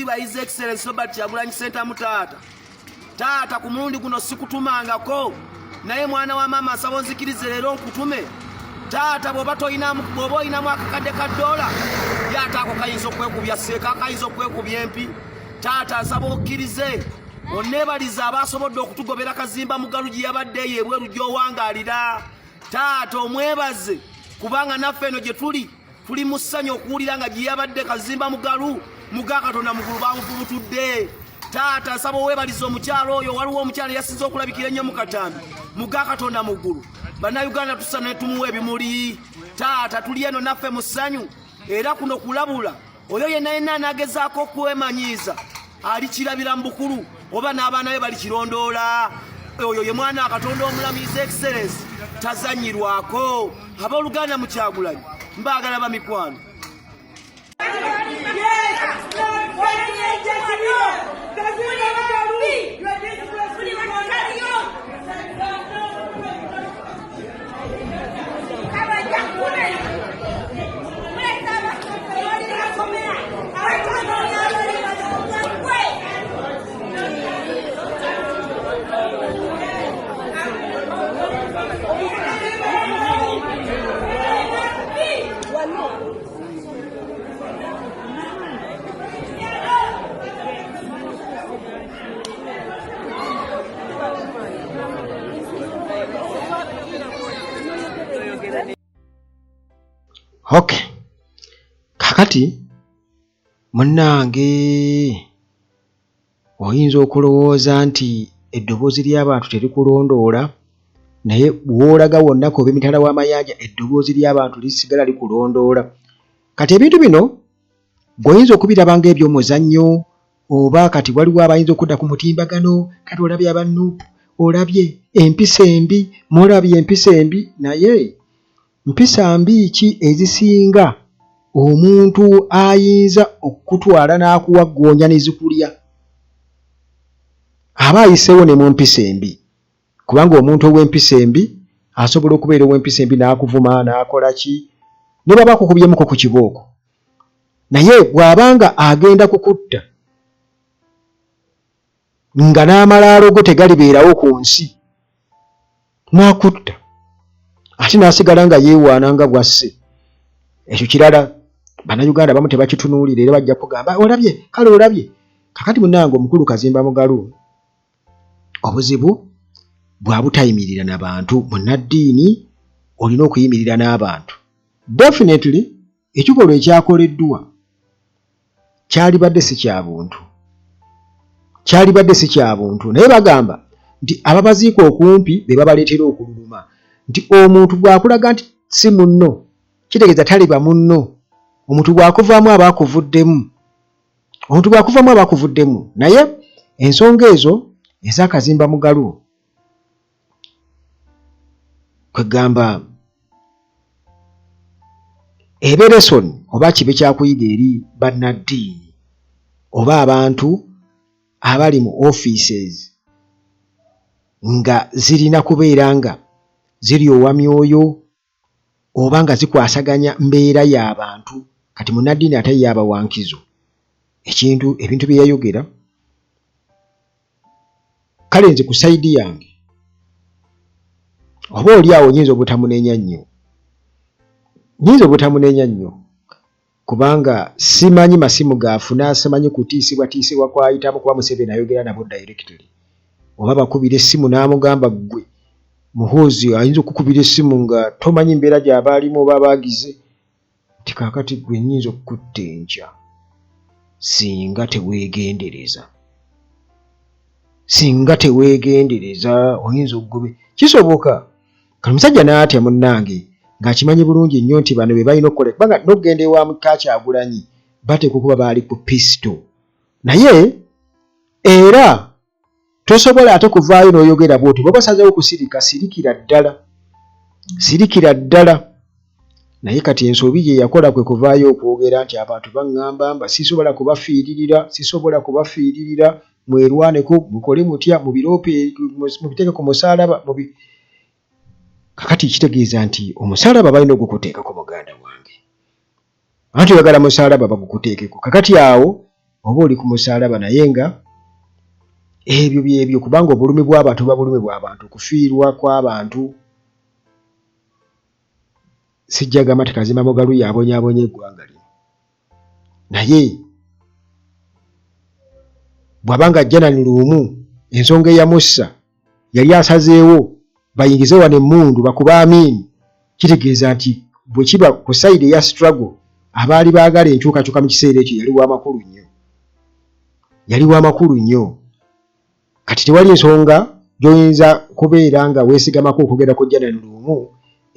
Ekitiibwa His Excellency Robert Kyagulanyi Ssentamu taata ku mulundi guno sikutumangako naye mwana wa maama nsaba onzikirize leero nkutume taata bw'oba oyinamu akakadde ka $1 yaataako kayinza okwekubya seeka kayinza okwekubya empi taata nsaba okkirize onneebaliza abaasobodde okutugobera Kazimba Mugalu gye yabadde eyo ebweru gy'owangaalira taata omwebaze kubanga naffe eno gye tuli mu ssanyu okuwulira nga gye yabadde Kazimba Mugalu muga Katonda mugulu bamuvubutudde taata nsaba oweebaliza omukyalo oyo waliwo omukyalo yasinze okulabikira ennyo mu Katambi muga Katonda mugulu bannayuganda tusa ne tumuwa ebimuli taata tuli eno naffe mu ssanyu era kuno kulabula oyo yenna anaagezaako okwemanyiiza alikirabira mu bukulu oba n'abaana be balikirondoola oyo ye mwana wa Katonda omulamu His Excellency tazanyirwako abooluganda mu Kyagulanyi mbaagala bamikwano. Okay. Kakati munnange oyinza okulowooza nti eddoboozi ly'abantu terikulondoola naye bw'olaga wonna ku b'emitala w'amayanja eddoboozi ly'abantu lisigala likulondoola. Kati ebintu bino gw'oyinza okubiraba ng'ebyomuzannyo oba kati waliwo abayinza okudda ku mutimbagano kati olabye abannupu olabye empisa embi mulabye empisa embi naye mpisa mbi ki ezisinga omuntu ayinza okutwala n'akuwaggoonya ne zikulya aba ayiseewo ne mu mpisa embi kubanga omuntu ow'empisa embi asobola okubeera ow'empisa embi n'akuvuma n'akola ki ne baba akukubyemukko ku kibooko naye bw'abanga agenda kukutta nga n'amalaalo go tegalibeerawo ku nsi n'akutta ate n'asigala nga yeewaana nga bwasse ekyo kirala bannayuganda bamu tebakitunuulira era bajja kugamba olabye kale olabye kakati munnange omukulu Kazimba Mugalu obuzibu bwa butayimirira n'abantu munnaddiini olina okuyimirira n'abantu definitely ekikolwa ekyakoleddwa kyalibadde si kya buntu naye bagamba nti ababaziika okumpi be babaleetera okululuma nti omuntu bw'akulaga nti si munno kitegeeza taliba munno omuntu bw'akuvaamu abaakuvuddemu naye ensonga ezo eza Kazimba Mugalu kwegamba ebeera esoni oba kibe kyakuyiga eri bannaddiini oba abantu abali mu offices nga zirina kubeera nga ziryowa myoyo oba nga zikwasaganya mbeera y'abantu kati munnaddiini ate y'abawankizo ebintu bye yayogera kale nze ku sayidi yange oba oli awo nyinza obutamunenya nnyo kubanga simanyi masimu gaafuna simanyi kutiisibwa kwayitamu kuba Museveni ayogera nabo directly oba bakubira essimu n'amugamba ggwe muhoozi ayinza okukubira essimu nga tomanyi mbeera gy'aba alimu oba baagize nti kaakati ggwe nnyinza okukutta enkya singa teweegendereza oyinza okugobe kisoboka kati musajja n'atya munnange ng'akimanyi bulungi nnyo nti bano be balina okukola kubanga n'okugenda ewa muka Kyagulanyi bateekwa okuba baali ku pisito naye era tosobola ate kuvaayo n'oyogera bw'oti bw'oba osazeewo kusirika sirikira ddala naye kati ensobi gye yakola kwe kuvaayo okwogera nti abantu baŋŋamba mba sisobola kubafiiririra mwerwaneko mukole mutya mubiteeke ku musaalaba kakati kitegeeza nti omusaalaba balina ogukuteeka ku muganda wange anti oyagala musaalaba bagukuteekeko kakati awo oba oli ku musaalaba naye nga ebyo byebyo kubanga obulumi bw'abantu buba bulumi bw'abantu okufiirwa kw'abantu sijjagamba tekazimba mugalu yabonyaabonya eggwanga lino naye bw'abanga Janan Luumu ensonga eyamussa yali asazeewo bayingize wano emmundu bakuba amiini kitegeeza nti bwe kiba ku sayidi eya struggle abaali baagala enkyukakyuka mu kiseera ekyo yali w'amakulu nnyo kati tewali nsonga gy'oyinza kubeera nga weesigamako okugenda ku Janan Luumu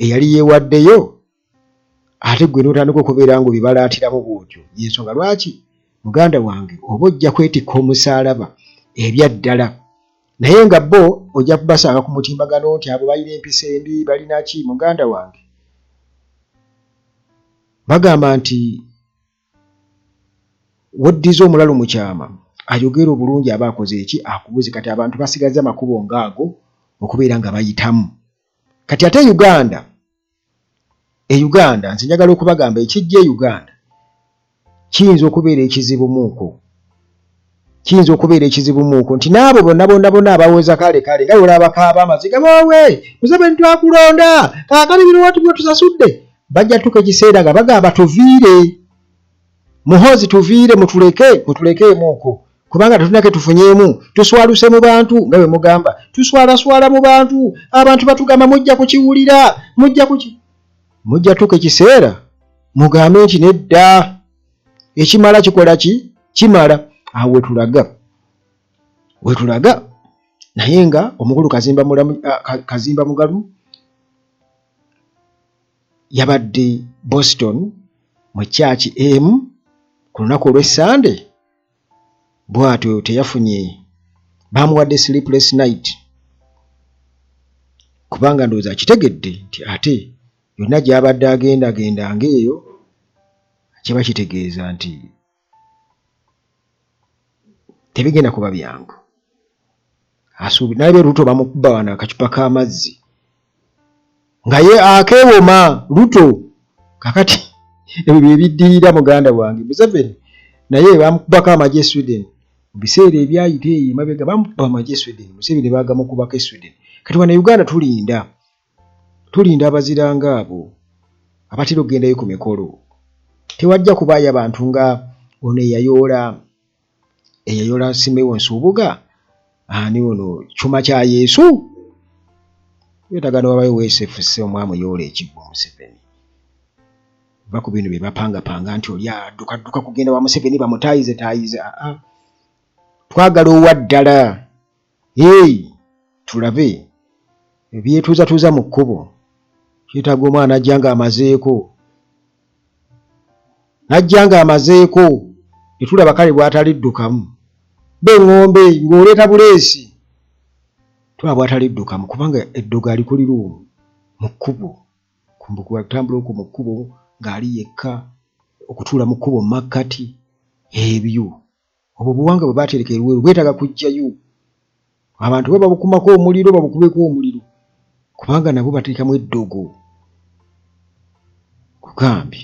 eyali yeewaddeyo ate gwe n'otandika okubeera nga obibalaatiramu bw'otyo y'ensonga lwaki muganda wange oba ojja kwetikka omusaalaba ebyaddala naye nga bo ojja kubasanga ku mutimbagano nti abo balina empisa embi balina ki muganda wange bagamba nti woddiza omulalu mu kyama ayogera obulungi aba akoze eki akubuze kati abantu basigaza amakubo ngaago okubeera nga bayitamu kati ate Uganda nze njagala okubagamba ekijja e Uganda kiyinza okubeera ekizibu muuko nti n'abo bonna abaweza kale nga olaba kaaba amaziga boowe Museveni twakulonda kaakali bino watu bwe tusasudde bajja tuka ekiseera nga bagamba tuviire muhozi tuviire mutuleke muuko kubanga tetunake tufunyeemu tuswaluse mu bantu nga bwe mugamba tuswalaswala mu bantu abantu batugamba mujja kukiwulira mujja tuka ekiseera mugambe nti nedda ekimala kikola ki kimala awo wetulaga naye nga omukulu Kazimba Mugalu yabadde Boston mu church emu ku lunaku olw'Essande bw'atyo teyafunye bamuwadde sleepless night kubanga ndowooza akitegedde nti ate yonna gy'abadde agenda ng'eyo kiba kitegeeza nti tebigenda kuba byangu naye Ruto bamukuba wano akacupa k'amazzi nga ye akeewoma Ruto kakati ebyo bye biddirira muganda wange Museveni naye bamukubako amagye e Sweden mu biseera ebyayita eyo emabega bamukuba amagye e Sweden Museveni bagamukubako e Sweden kati wano Uganda tulinda abaziranga abo abatera okugendayo ku mikolo tewajja kubaayo abantu nga ono eyayoola Simeon Nsubuga ani ono kyuma kya Yesu yetagana wabayo weesefuse omwami yoola ekigwo Museveni baku bino bye bapangapanga nti oli adduka kugenda wa Museveni bamutayize twagala owa ddala tulabe ebyetuuza mu kkubo kyetaaga omwana najja nga amazeeko netulaba kale bw'ataliddukamu b'eŋŋombe ng'oleeta buleesi tulaba bw'ataliddukamu kubanga eddogo alikulirwa mu kkubo atambula okwo mu kkubo ng'ali yekka okutuula mu kkubo mu makkati ebyo obwo obuwanga bwe baatereka eruweru bwetaaga kujjayo abantu bwe babukumako omuliro babukubeko omuliro kubanga nabo bateekamu eddogo kugambye